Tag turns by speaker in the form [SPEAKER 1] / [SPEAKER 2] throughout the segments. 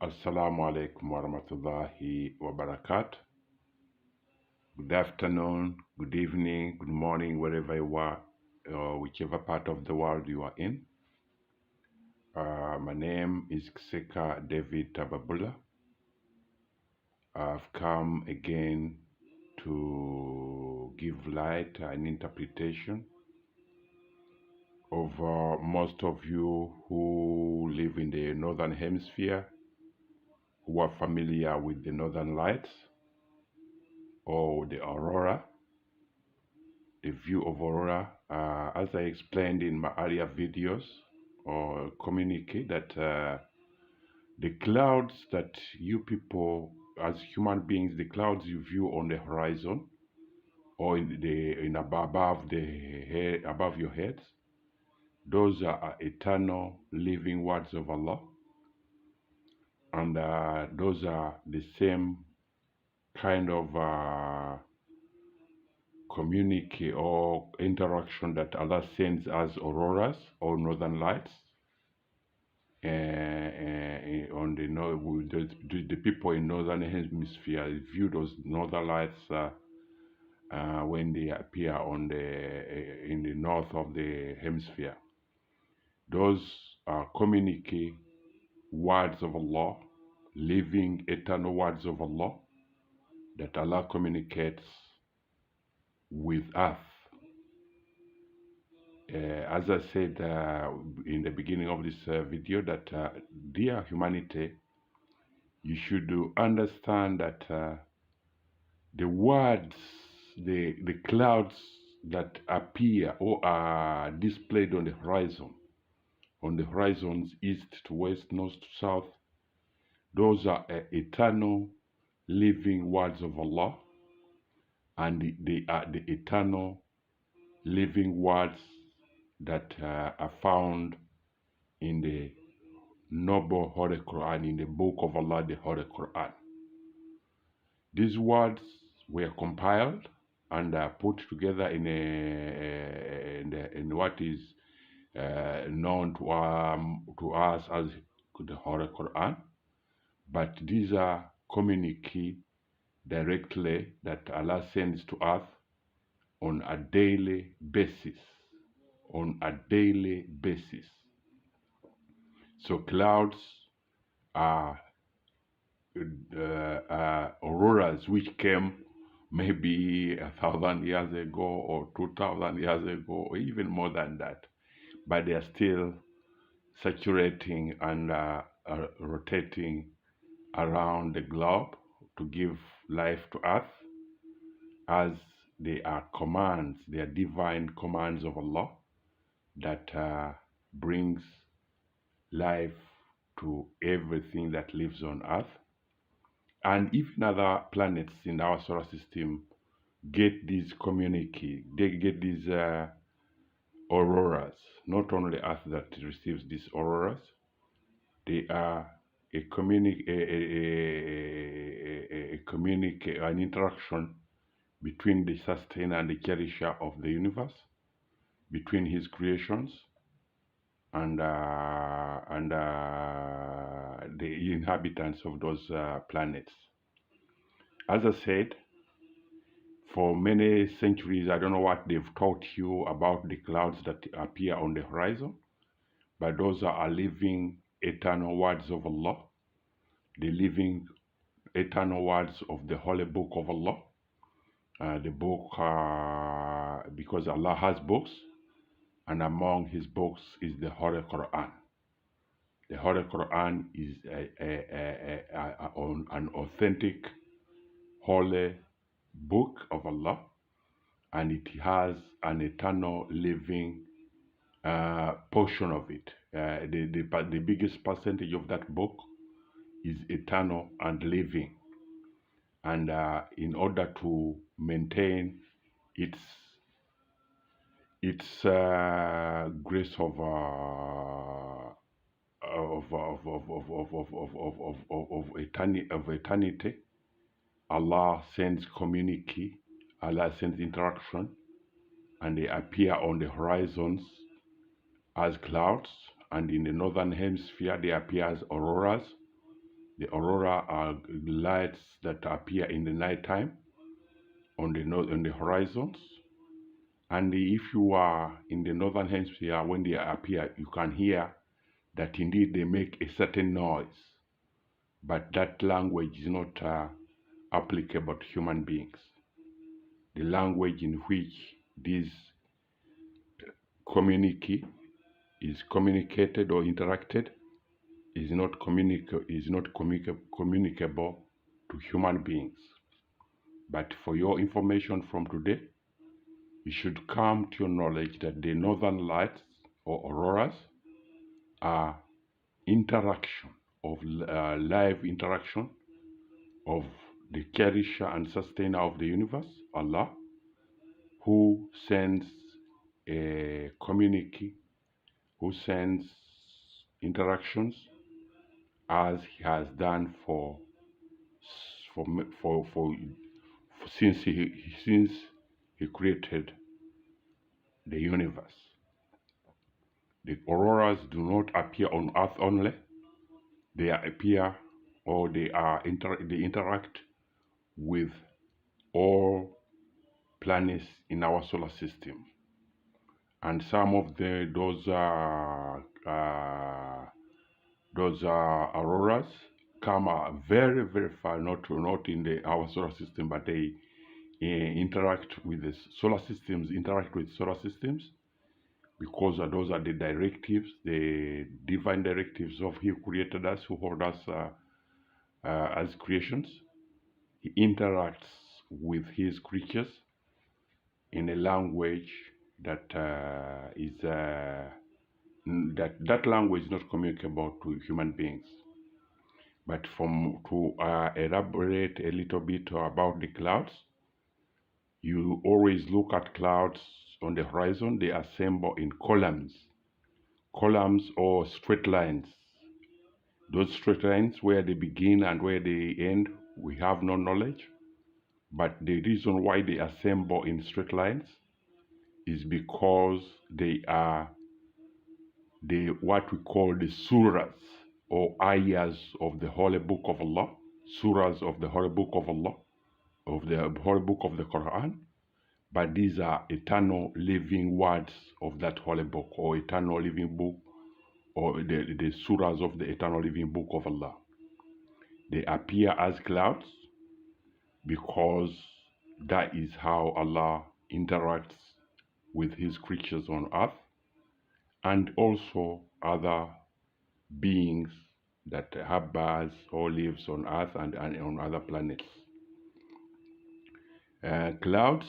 [SPEAKER 1] Assalamu alaikum warahmatullahi wabarakatuh. Good afternoon, good evening, good morning, wherever you are, whichever part of the world you are in. My name is Kseka David Tababula. I've come again to give light and interpretation of most of you who live in the northern hemisphere, who are familiar with the northern lights or the aurora. The view of Aurora, as I explained in my earlier videos or communicate that the clouds that you people as human beings, the clouds you view on the horizon or above your heads, those are eternal living words of Allah, and those are the same kind of communicate or interaction that Allah sends as auroras or northern lights on the people in northern hemisphere view those northern lights when they appear on in the north of the hemisphere. Those are communicate words of Allah, living eternal words of Allah that Allah communicates with us. As I said in the beginning of this video, that dear humanity, you should understand that the words, the clouds that appear or are displayed on the horizons east to west, north to south, those are eternal living words of Allah, and they are the eternal living words that are found in the noble Holy Quran, in the book of Allah, the Holy Quran. These words were compiled and put together in what is known to us as the Holy Quran, but these are communique directly that Allah sends to us on a daily basis. So clouds are auroras which came maybe 1,000 years ago or 2,000 years ago or even more than that, but they are still saturating and rotating around the globe to give life to us, as they are commands, they are divine commands of Allah that brings life to everything that lives on earth. And even other planets in our solar system get these they get these auroras. Not only Earth that receives these auroras, they are an interaction between the sustainer and the cherisher of the universe, between his creations and the inhabitants of those planets. As I said, for many centuries, I don't know what they've taught you about the clouds that appear on the horizon, but those are living eternal words of Allah, the living eternal words of the Holy Book of Allah. The book, because Allah has books, and among his books is the Holy Quran. The Holy Quran is an authentic holy book of Allah, and it has an eternal living portion of it. The biggest percentage of that book is eternal and living, and in order to maintain its grace of eternity, Allah sends community, Allah sends interaction, and they appear on the horizons as clouds, and in the northern hemisphere they appear as auroras, The aurora are lights that appear in the night time on the horizons. And if you are in the northern hemisphere, when they appear, you can hear that indeed they make a certain noise, but that language is not applicable to human beings. The language in which this community is communicated or interacted is not communicable to human beings. But for your information from today, you should come to your knowledge that the northern lights or auroras are interaction of live interaction of the cherisher and sustainer of the universe, Allah, who sends a community, who sends interactions as he has done since he created the universe. The auroras do not appear on Earth only; they appear, or they interact with all planets in our solar system. And some of those auroras come very, very far, not in our solar system, but they interact with the solar systems, because those are the directives, the divine directives of He who created us, who hold us as creations. He interacts with His creatures in a language that that language is not communicable to human beings. But to elaborate a little bit about the clouds, you always look at clouds on the horizon. They assemble in columns or straight lines. Those straight lines, where they begin and where they end, we have no knowledge. But the reason why they assemble in straight lines is because they are what we call the surahs or ayahs of the Holy Book of Allah, surahs of the Holy Book of Allah, of the Holy Book of the Quran. But these are eternal living words of that Holy Book, or eternal living book, or the surahs of the eternal living book of Allah. They appear as clouds because that is how Allah interacts with His creatures on earth, and also other beings that have birds or lives on earth and on other planets. Clouds,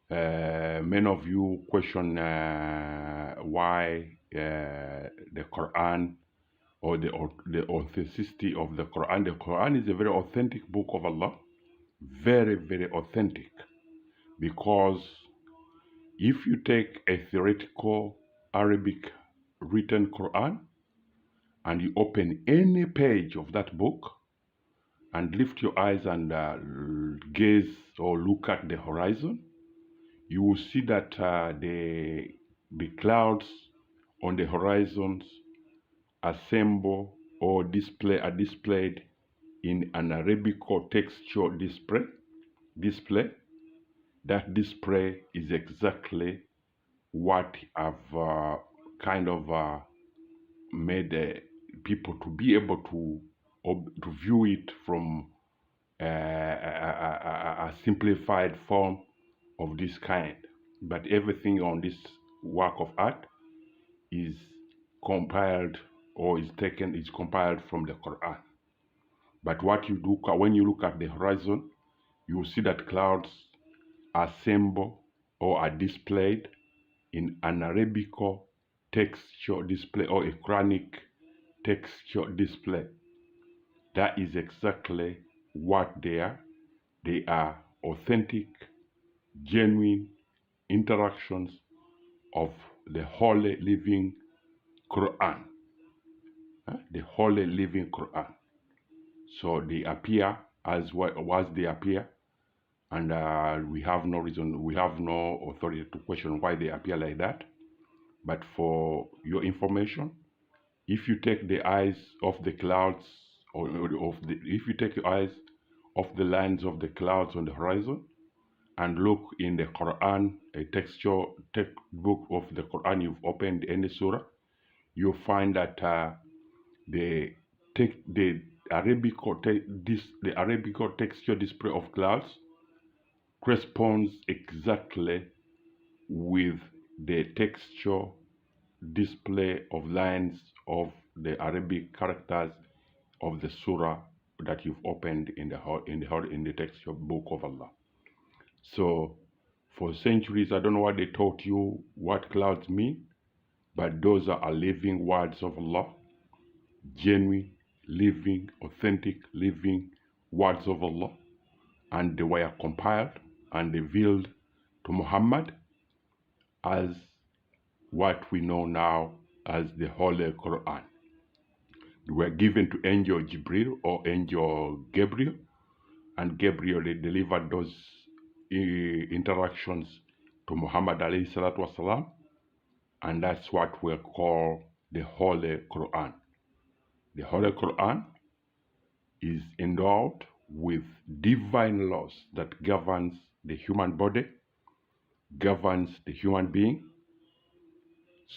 [SPEAKER 1] many of you question why the Quran, or the authenticity of the Quran. The Quran is a very authentic book of Allah, very, very authentic, because if you take a theoretical Arabic written Quran and you open any page of that book and lift your eyes and gaze or look at the horizon, you will see that the clouds on the horizons assemble or are displayed in an Arabic or textual display. That display is exactly what I've made people to be able to view it from a simplified form of this kind. But everything on this work of art is compiled from the Quran. But what you do when you look at the horizon, you will see that clouds assemble or are displayed in an Arabical textual display or a Quranic textual display. That is exactly what they are. They are authentic, genuine interactions of the Holy Living Quran. The Holy Living Quran. So they appear as they appear, and we have no authority to question why they appear like that. But for your information, If you take the eyes of the clouds, if you take your eyes off the lines of the clouds on the horizon and look in the Quran, a textbook of the Quran, you've opened any surah, you'll find that the the Arabic the Arabic texture display of clouds corresponds exactly with the texture display of lines of the Arabic characters of the surah that you've opened in the texture book of Allah. So, for centuries, I don't know what they taught you what clouds mean, but those are living words of Allah, genuine, living, authentic, living words of Allah, and they were compiled and revealed to Muhammad as what we know now as the Holy Quran. They were given to Angel Jibril or Angel Gabriel, and Gabriel delivered those interactions to Muhammad alayhi salatu wasalam, and that's what we call the Holy Quran. The Holy Quran is endowed with divine laws that governs the human body, governs the human being,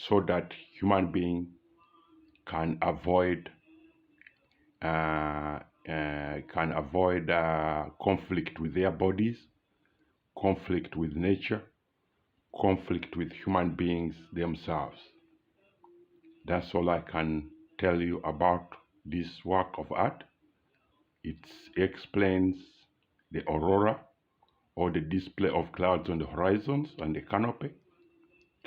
[SPEAKER 1] so that human being can avoid conflict with their bodies, conflict with nature, conflict with human beings themselves. That's all I can tell you about this work of art. It explains the aurora, or the display of clouds on the horizons and the canopy.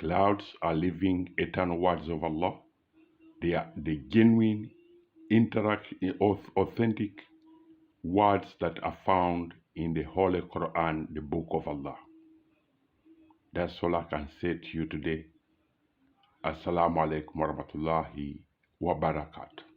[SPEAKER 1] Clouds are living eternal words of Allah. They are the genuine, authentic words that are found in the Holy Quran, the Book of Allah. That's all I can say to you today. Assalamu alaikum warahmatullahi wabarakatuh.